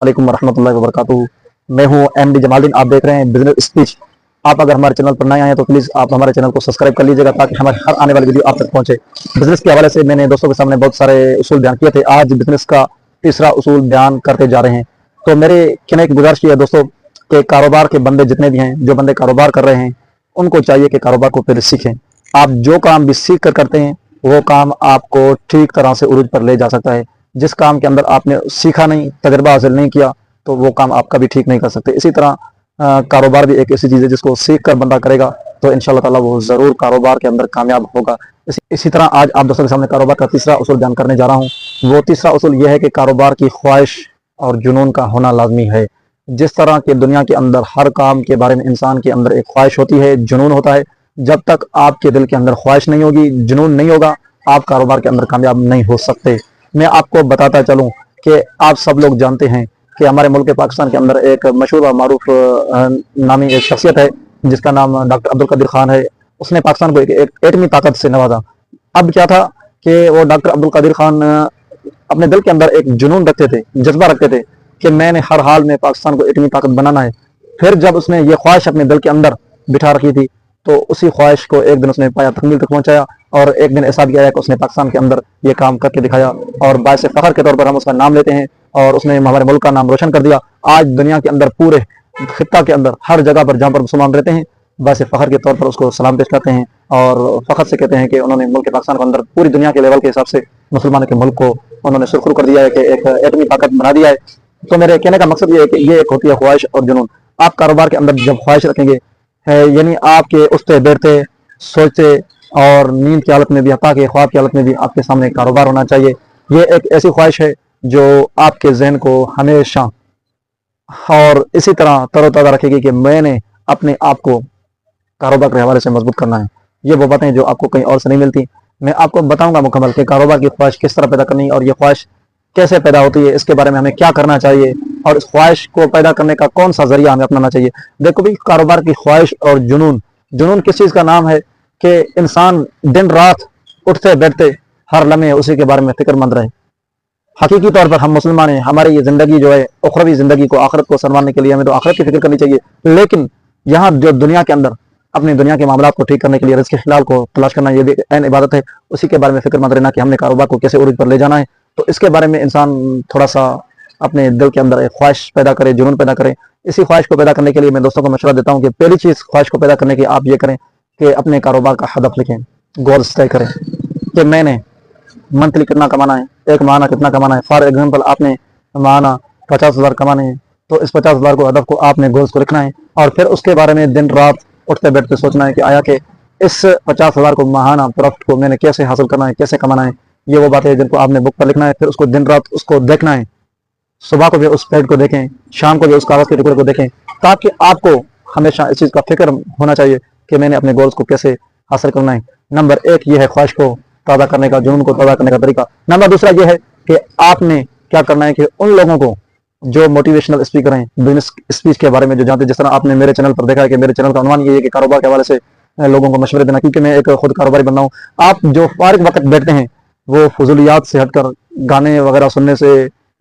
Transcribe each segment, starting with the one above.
वालेकुम रहमतुल्लाहि व बरकातुहू। मैं हूं एमडी जमालुद्दीन। आप देख रहे हैं बिजनेस स्पीच। आप अगर हमारे चैनल पर नए आए हैं तो प्लीज़ आप हमारे चैनल को सब्सक्राइब कर लीजिएगा ताकि हमारे हर आने वाली वीडियो आप तक पहुंचे। बिजनेस के हवाले से मैंने दोस्तों के सामने बहुत सारे उसूल बयान किए थे। आज बिजनेस का तीसरा उसूल बयान करते जा रहे हैं। तो मेरे कहने की गुजारिश है दोस्तों कि कारोबार के बंदे जितने भी हैं, जो बंदे कारोबार कर रहे हैं, उनको चाहिए कि कारोबार को पहले सीखें। आप जो काम भी सीख कर करते हैं वो काम आपको ठीक तरह से उरूज पर ले जा सकता है। जिस काम के अंदर आपने सीखा नहीं, तजर्बा हासिल नहीं किया, तो वो काम आप कभी ठीक नहीं कर सकते। इसी तरह कारोबार भी एक ऐसी चीज़ है जिसको सीख कर बंदा करेगा तो इंशाल्लाह ताला वो ज़रूर कारोबार के अंदर कामयाब होगा। इसी तरह आज आप दोस्तों के सामने कारोबार का तीसरा उसूल बयान करने जा रहा हूँ। वो तीसरा उसूल यह है कि कारोबार की ख्वाहिश और जुनून का होना लाजमी है। जिस तरह के दुनिया के अंदर हर काम के बारे में इंसान के अंदर एक ख्वाहिश होती है, जुनून होता है, जब तक आपके दिल के अंदर ख्वाहिश नहीं होगी, जुनून नहीं होगा, आप कारोबार के अंदर कामयाब नहीं हो सकते। मैं आपको बताता चलूँ कि आप सब लोग जानते हैं कि हमारे मुल्क पाकिस्तान के अंदर एक मशहूर और मारूफ नामी एक शख्सियत है जिसका नाम डॉक्टर अब्दुल कदीर खान है। उसने पाकिस्तान को एक एटमी ताकत से नवाजा। अब क्या था कि वो डॉक्टर अब्दुल कदीर खान अपने दिल के अंदर एक जुनून रखते थे, जज्बा रखते थे कि मैंने हर हाल में पाकिस्तान को एटमी ताकत बनाना है। फिर जब उसने ये ख्वाहिश अपने दिल के अंदर बिठा रखी थी तो उसी ख्वाहिश को एक दिन उसने पाया, तकमील तक पहुंचाया, और एक दिन ऐसा भी आया कि उसने पाकिस्तान के अंदर ये काम करके दिखाया और बायस फख्र के तौर पर हम उसका नाम लेते हैं और उसने हमारे मुल्क का नाम रोशन कर दिया। आज दुनिया के अंदर पूरे खित्ता के अंदर हर जगह पर जहाँ पर मुसलमान रहते हैं बायस फख्र के तौर पर उसको सलाम पेश करते हैं और फख्र से कहते हैं कि उन्होंने मुल्क पाकिस्तान के अंदर पूरी दुनिया के लेवल के हिसाब से मुसलमानों के मुल्क को उन्होंने सुरखरू कर दिया है कि एक एटमी ताकत बना दिया है। तो मेरे कहने का मकसद ये है कि ये एक होती है ख्वाहिश और जुनून। आप कारोबार के अंदर जब ख्वाहिश रखेंगे यानी आपके उठते बैठते सोचते और नींद की हालत में भी, हत्ता के ख्वाब की हालत में भी आपके सामने कारोबार होना चाहिए। ये एक ऐसी ख्वाहिश है जो आपके जहन को हमेशा और इसी तरह तरोताज़ा रखेगी कि मैंने अपने आप को कारोबार के हवाले से मजबूत करना है। ये वो बातें जो आपको कहीं और से नहीं मिलती। मैं आपको बताऊंगा मुकम्मल कि कारोबार की ख्वाहिश किस तरह पैदा करनी है और ये ख्वाहिश कैसे पैदा होती है, इसके बारे में हमें क्या करना चाहिए और इस ख्वाहिश को पैदा करने का कौन सा जरिया हमें अपनाना चाहिए। देखो भी, कारोबार की ख्वाहिश और जुनून, जुनून किस चीज़ का नाम है कि इंसान दिन रात उठते बैठते हर लम्हे उसी के बारे में फिक्रमंद रहे। हकीकी तौर पर हम मुसलमान हैं, हमारी ये ज़िंदगी जो है उखरवी ज़िंदगी को, आखिरत को संवारने के लिए हमें तो आखिरत की फिक्र करनी चाहिए। लेकिन यहाँ जो दुनिया के अंदर अपनी दुनिया के मामलों को ठीक करने के लिए रिज़्क़ हलाल को तलाश करना, ये भी ऐन इबादत है। उसी के बारे में फिक्रमंद रहना कि हमने कारोबार को कैसे उरूज पर ले जाना है। तो इसके बारे में इंसान थोड़ा सा अपने दिल के अंदर एक ख्वाहिश पैदा करे, जुनून पैदा करे। इसी ख्वाहिश को पैदा करने के लिए मैं दोस्तों को मशवरा देता हूँ कि पहली चीज़ ख्वाहिश को पैदा करने की आप ये करें कि अपने कारोबार का हदफ लिखें, गोल्स तय करें कि मैंने मंथली कितना कमाना है, एक माहाना कितना कमाना है। फॉर एग्जाम्पल, आपने माहाना 50,000 कमाने हैं तो इस 50,000 को हदफ को आपने गोल्स को लिखना है और फिर उसके बारे में दिन रात उठते बैठते सोचना है कि आया कि इस 50,000 को माहाना प्रॉफिट को मैंने कैसे हासिल करना है, कैसे कमाना है। ये वो बातें हैं जिनको आपने बुक पर लिखना है। फिर उसको दिन रात उसको देखना है। सुबह को भी उस पेज को देखें, शाम को भी उस कागज़ के टुकड़े को देखें, ताकि आपको हमेशा इस चीज़ का फिक्र होना चाहिए कि मैंने अपने गोल्स को कैसे हासिल करना है। नंबर एक ये है ख्वाहिश को ताज़ा करने का, जुनून को ताज़ा करने का तरीका। नंबर दूसरा ये है कि आपने क्या करना है कि उन लोगों को जो मोटिवेशनल स्पीकर हैं, बिजनेस स्पीच के बारे में जो जानते हैं, जिस तरह आपने मेरे चैनल पर देखा है कि मेरे चैनल का उन्वान ये है कि कारोबार के हवाले से लोगों को मशवरे देना, क्योंकि मैं एक खुद कारोबारी बन रहा हूँ। आप जो फारिग वक्त बैठते हैं वो फजूलियात से हटकर, गाने वगैरह सुनने से,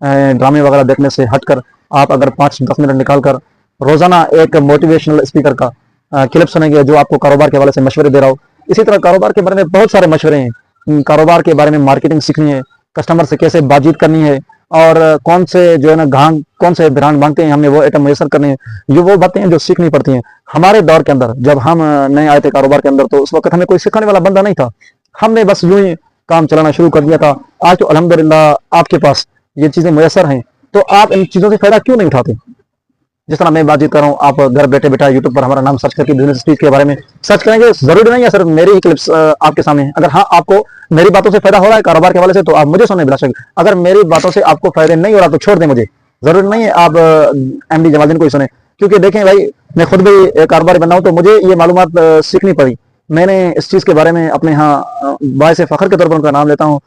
ड्रामे वगैरह देखने से हटकर, आप अगर 5-10 मिनट निकाल कर रोज़ाना एक मोटिवेशनल स्पीकर का क्लिप सुनेंगे जो आपको कारोबार के हवाले से मशवरे दे रहा हो। इसी तरह कारोबार के बारे में बहुत सारे मशवरे हैं। कारोबार के बारे में मार्केटिंग सीखनी है, कस्टमर से कैसे बातचीत करनी है और कौन से जो है ना घांग, कौन से ब्रांड मांगते हैं, हमने वो आइटम मैसर करने हैं। ये वो बातें हैं जो सीखनी पड़ती हैं। हमारे दौर के अंदर जब हम नए आए थे कारोबार के अंदर तो उस वक्त हमें कोई सिखाने वाला बंदा नहीं था। हमने बस यूं ही काम चलाना शुरू कर दिया था। आज तो अल्हम्दुलिल्लाह आपके पास ये चीज़ें मुयसर हैं, तो आप इन चीज़ों से फ़ायदा क्यों नहीं उठाते। जिस तरह मैं बातचीत कर रहा हूँ, आप घर बैठे बैठा यूट्यूब पर हमारा नाम सर्च करके बिजनेस स्पीच के बारे में सर्च करेंगे। जरूरी नहीं है सिर्फ मेरी ही क्लिप्स आपके सामने है। अगर हाँ आपको मेरी बातों से फायदा हो रहा है कारोबार के हवाले से तो आप मुझे सुनने बिला सकते। अगर मेरी बातों से आपको फायदे नहीं हो रहा तो छोड़ दें मुझे। जरूरी नहीं है आप एमडी जमालुद्दीन को ही सुने, क्योंकि देखें भाई, मैं खुद भी कारोबारी बन रहा हूँ तो मुझे ये मालूमात सीखनी पड़ी। मैंने इस चीज़ के बारे में अपने यहाँ बायस फ़ख्र के तौर पर उनका नाम लेता हूँ,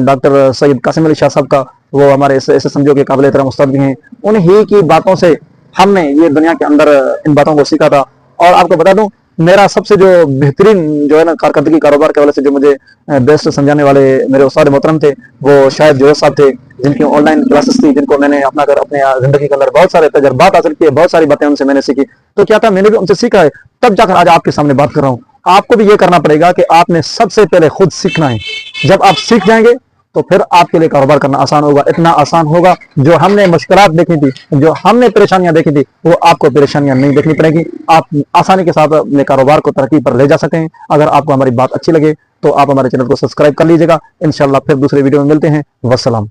डॉक्टर सैयद कासिम अली शाह साहब का। वो हमारे ऐसे समझो के काबिल एहतराम उस्ताद भी हैं। उन्हीं की बातों से हमने ये दुनिया के अंदर इन बातों को सीखा था। और आपको बता दूं, मेरा सबसे जो बेहतरीन जो है ना कारकर्दगी कारोबार के हवाले से जो मुझे बेस्ट समझाने वाले मेरे उस्ताद मोहतरम थे वो शायद जोश साहब थे। جن کی آن لائن کلاسز تھی، جن کو میں نے اپنا کر اپنے زندگی کے اندر بہت سارے تجربات حاصل کیے، بہت ساری باتیں ان سے میں نے سیکھی. تو کیا تھا، میں نے بھی ان سے سیکھا ہے، تب جا کر آج آپ کے سامنے بات کر رہا ہوں. آپ کو بھی یہ کرنا پڑے گا کہ آپ نے سب سے پہلے خود سیکھنا ہے. جب آپ سیکھ جائیں گے تو پھر آپ کے لیے کاروبار کرنا آسان ہوگا. اتنا آسان ہوگا جو ہم نے مشکلات دیکھی تھی، جو ہم نے پریشانیاں دیکھی تھی، وہ آپ کو پریشانیاں نہیں دیکھنی پڑے گی. آپ آسانی کے ساتھ اپنے کاروبار کو ترقی پر لے جا سکتے ہیں. اگر آپ کو ہماری بات اچھی لگے تو آپ ہمارے چینل کو سبسکرائب کر لیجیے گا. انشاءاللہ پھر دوسرے ویڈیو میں ملتے ہیں. والسلام.